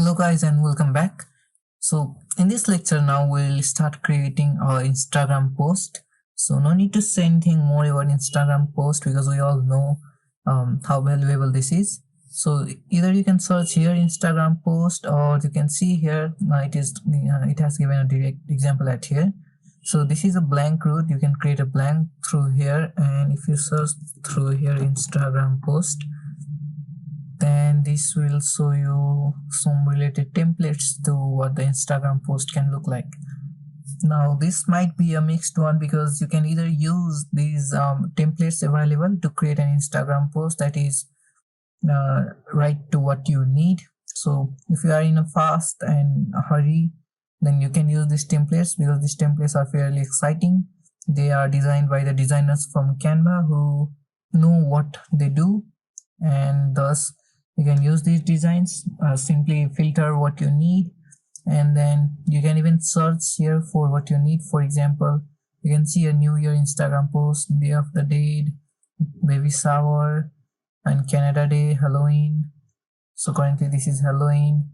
Hello guys and welcome back. So in this lecture now we'll start creating our Instagram post. So no need to say anything more about Instagram post because we all know how valuable this is. So either you can search here Instagram post, or you can see here it has given a direct example at here. So this is a blank route. You can create a blank through here, and if you search through here Instagram post, then this will show you some related templates to what the Instagram post can look like. Now this might be a mixed one because you can either use these templates available to create an Instagram post that is right to what you need. So if you are in a fast and a hurry, then you can use these templates because these templates are fairly exciting. They are designed by the designers from Canva who know what they do, and thus you can use these designs. Simply filter what you need, and then you can even search here for what you need. For example, you can see a New Year Instagram post, Day of the Dead, baby shower, and Canada Day, Halloween. So currently this is Halloween.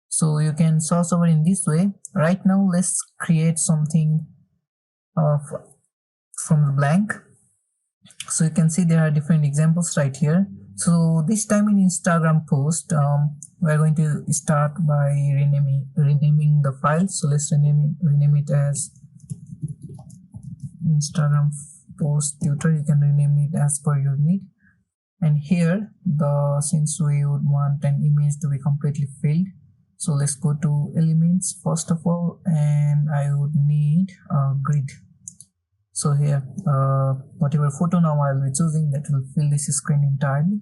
So you can source over in this way. Right now let's create something from the blank. So you can see there are different examples right here. So this time in Instagram post, we're going to start by renaming the file. So let's rename it as Instagram post tutor. You can rename it as per your need. And here, since we would want an image to be completely filled, so let's go to elements first of all, and I would need a grid. So here, whatever photo now I'll be choosing, that will fill this screen entirely.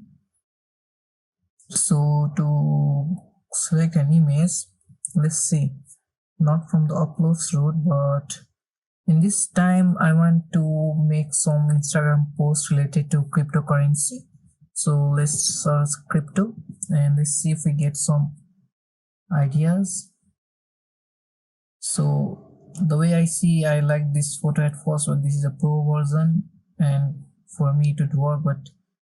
So to select an image, let's see, not from the uploads route, but in this time I want to make some Instagram posts related to cryptocurrency. So let's search crypto and let's see if we get some ideas. So the way I see, I like this photo at first, but this is a pro version, and for me it would work, but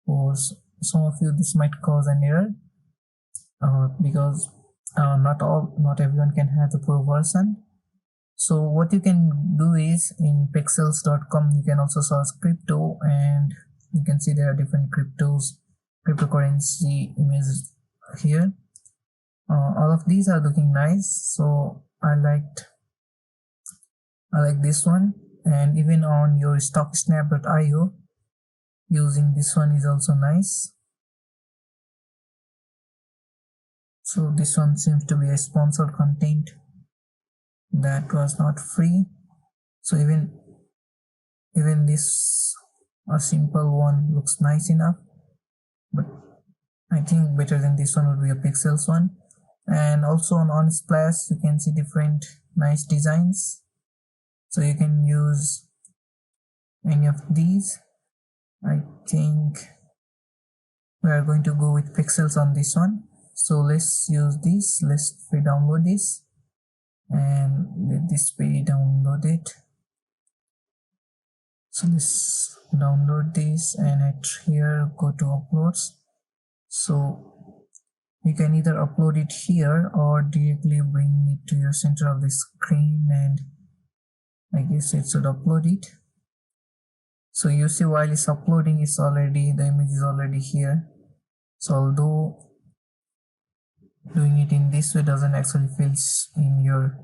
for some of you this might cause an error because not everyone can have the pro version. So what you can do is in pixels.com you can also search crypto, and you can see there are different cryptocurrency images here. All of these are looking nice, so I like this one. And even on your stocksnap.io, using this one is also nice. So this one seems to be a sponsored content that was not free. So even this a simple one looks nice enough, but I think better than this one would be a pixels one. And also on Unsplash you can see different nice designs, so you can use any of these. I think we are going to go with pixels on this one, so let's use this. Let's re-download this and let this be downloaded. So let's download this, and at here go to uploads. So you can either upload it here or directly bring it to your center of the screen, and I guess it should upload it. So you see, while it's uploading, the image is already here. So although doing it in this way doesn't actually fill in your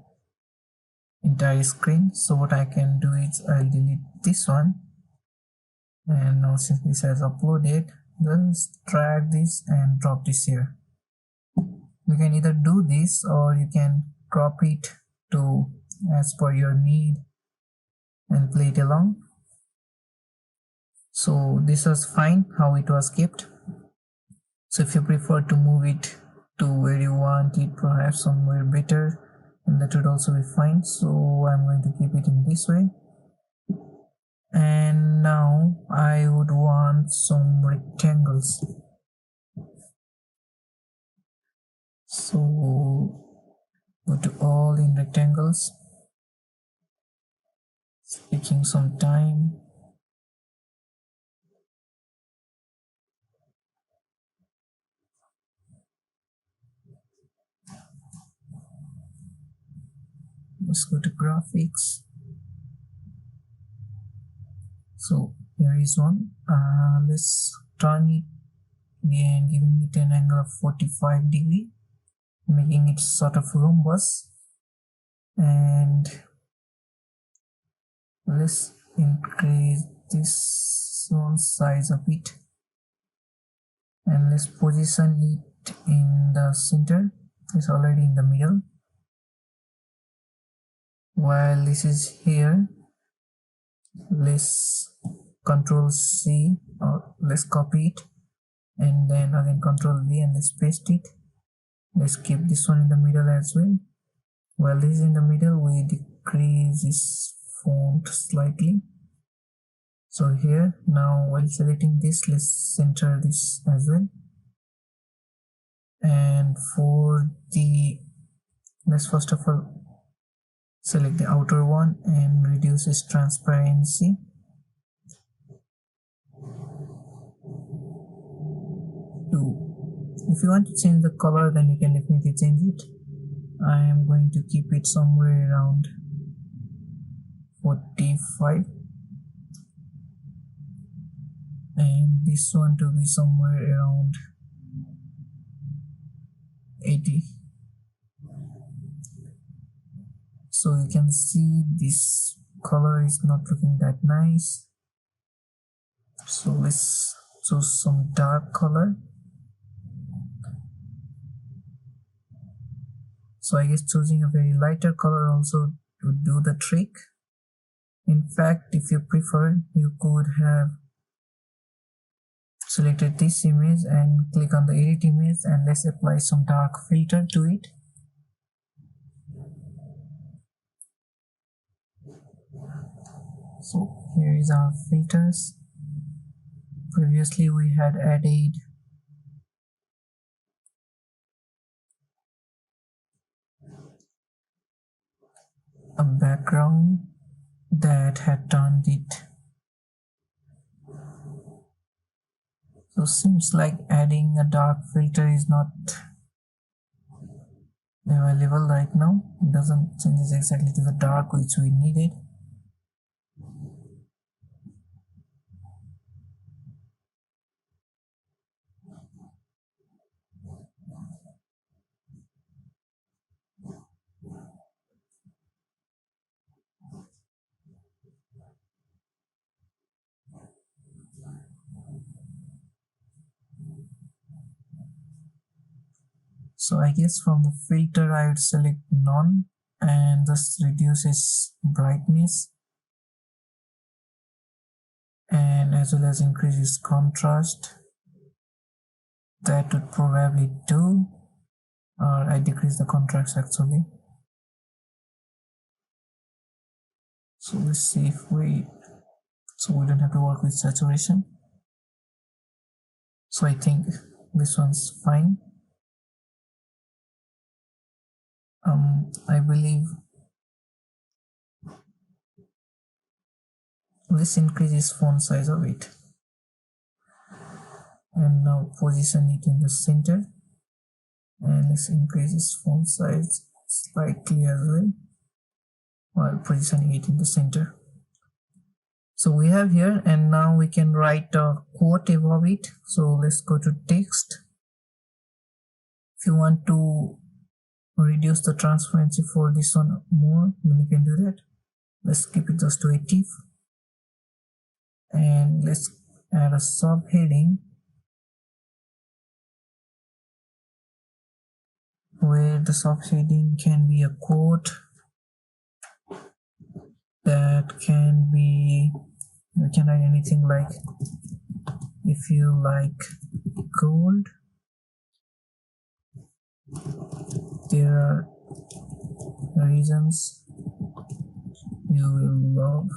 entire screen, so what I can do is I'll delete this one, and now since this has uploaded, just drag this and drop this here. You can either do this or you can crop it to as per your need and play it along. So this was fine how it was kept. So if you prefer to move it to where you want it, perhaps somewhere better, and that would also be fine. So I'm going to keep it in this way. And now I would want some rectangles. So go to all in rectangles, taking some time. let's go to graphics. So here is one. Let's turn it and giving it an angle of 45 degree, making it sort of rhombus, and let's increase this one size of it, and let's position it in the center. It's already in the middle. While this is here, let's Control C, or let's copy it, and then again Control V, and let's paste it. Let's keep this one in the middle as well. While this is in the middle, we decrease this font slightly. So here, now while selecting this, let's center this as well. And for the, let's first of all select the outer one and reduce its transparency. If you want to change the color, then you can definitely change it. I am going to keep it somewhere around 45, and this one to be somewhere around 80. So you can see this color is not looking that nice. So let's choose some dark color. So I guess choosing a very lighter color also would do the trick. In fact, if you prefer, you could have selected this image and click on the edit image, and let's apply some dark filter to it. So here is our filters. Previously we had added a background that had turned it. So seems like adding a dark filter is not available right now. It doesn't change it exactly to the dark which we needed. So I guess from the filter I would select none, and this reduces brightness and as well as increases contrast. That would probably do, or I decrease the contrast actually. So let's see if we don't have to work with saturation. So I think this one's fine. I believe let's increase font size of it, and now position it in the center, and let's increase its font size slightly as well while positioning it in the center. So we have here, and now we can write a quote above it. So let's go to text. If you want to reduce the transparency for this one more, then you can do that. Let's keep it just to 80, and let's add a subheading where the subheading can be a quote, that can be, you can write anything like, if you like gold, there are reasons you will love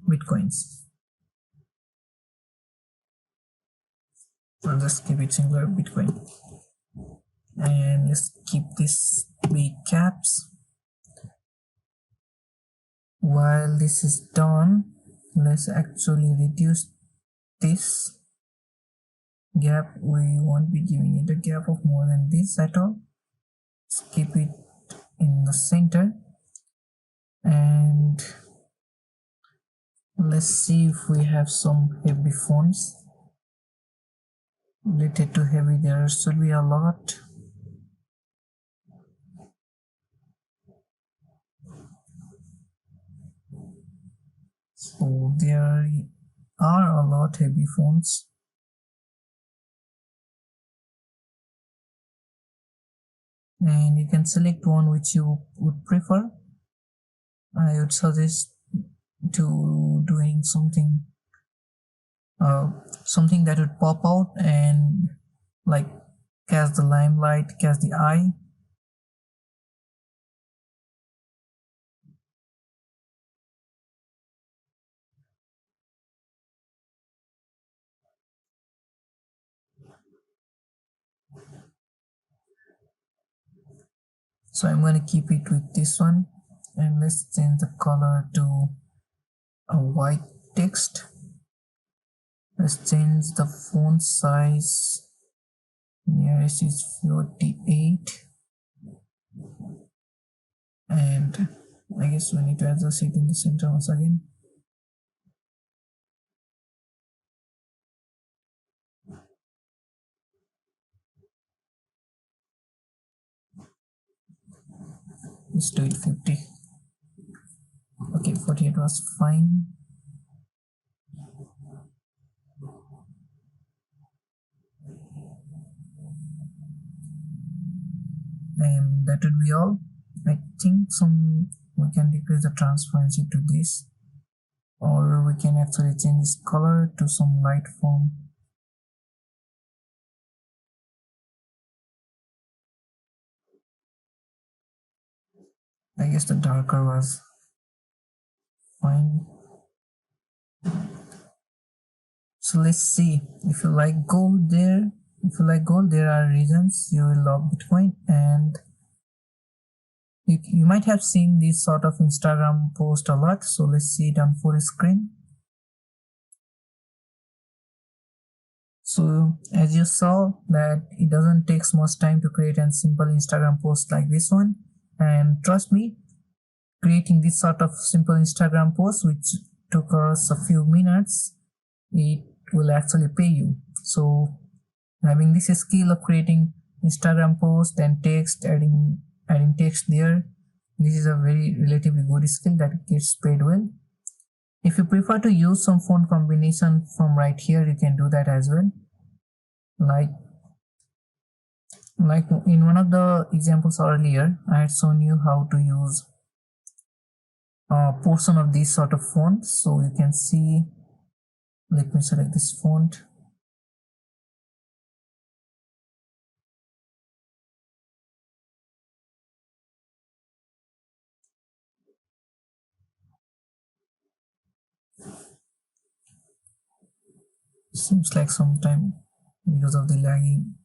bitcoins. I'll just keep it singular, Bitcoin, and let's keep this big caps. While this is done, let's actually reduce this gap. We won't be giving it a gap of more than this at all. Let's keep it in the center. And let's see if we have some heavy fonts related to heavy. There should be a lot. So there are a lot heavy fonts. And you can select one which you would prefer. I would suggest to doing something something that would pop out and like catch the limelight, catch the eye. So I'm going to keep it with this one, and let's change the color to a white text. Let's change the font size. Nearest is 48, and I guess we need to adjust it in the center once again. Let's do it 50. Okay, 48 was fine. And that would be all. I think we can decrease the transparency to this, or we can actually change this color to some light form. I guess the darker was fine. So let's see. If you like gold, there are reasons you will love Bitcoin. And you might have seen this sort of Instagram post a lot. So let's see it on full screen. So as you saw that it doesn't take much time to create a simple Instagram post like this one. And trust me, creating this sort of simple Instagram post, which took us a few minutes, it will actually pay you. So having this skill of creating Instagram post and text, adding text there, this is a very relatively good skill that gets paid well. If you prefer to use some font combination from right here, you can do that as well. Like in one of the examples earlier, I had shown you how to use a portion of this sort of font. So you can see, let me select this font. Seems like some time because of the lagging.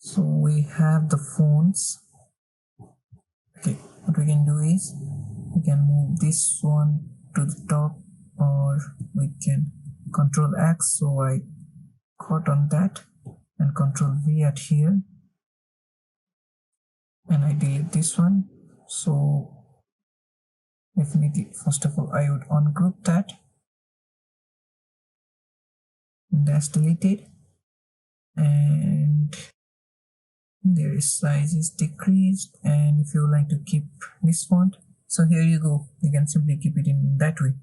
So we have the fonts. Okay, what we can do is we can move this one to the top, or we can Control X, so I cut on that, and Control V at here, and I delete this one. So definitely, first of all, I would ungroup that, and that's deleted, and their size is decreased. And if you would like to keep this font, so here you go, you can simply keep it in that way.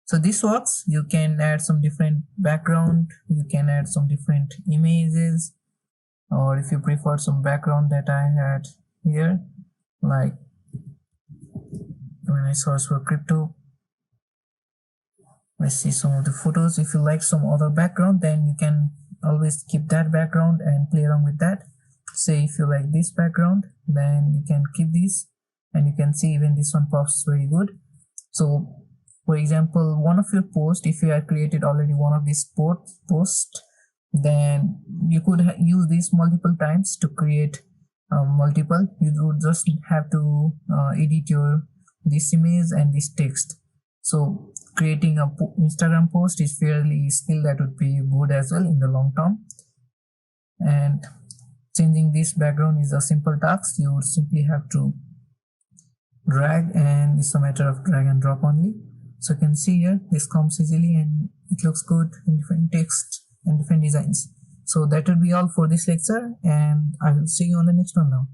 So this works. You can add some different background, you can add some different images, or if you prefer some background that I had here, like when I search for crypto, I see some of the photos. If you like some other background, then you can always keep that background and play around with that. Say if you like this background, then you can keep this, and you can see even this one pops very good. So for example, one of your posts, if you have created already one of these posts, then you could use this multiple times to create multiple. You would just have to edit this image and this text. So creating a Instagram post is fairly skill that would be good as well in the long term. And changing this background is a simple task. You would simply have to drag, and it's a matter of drag and drop only. So you can see here this comes easily and it looks good in different text and different designs. So that will be all for this lecture, and I will see you on the next one now.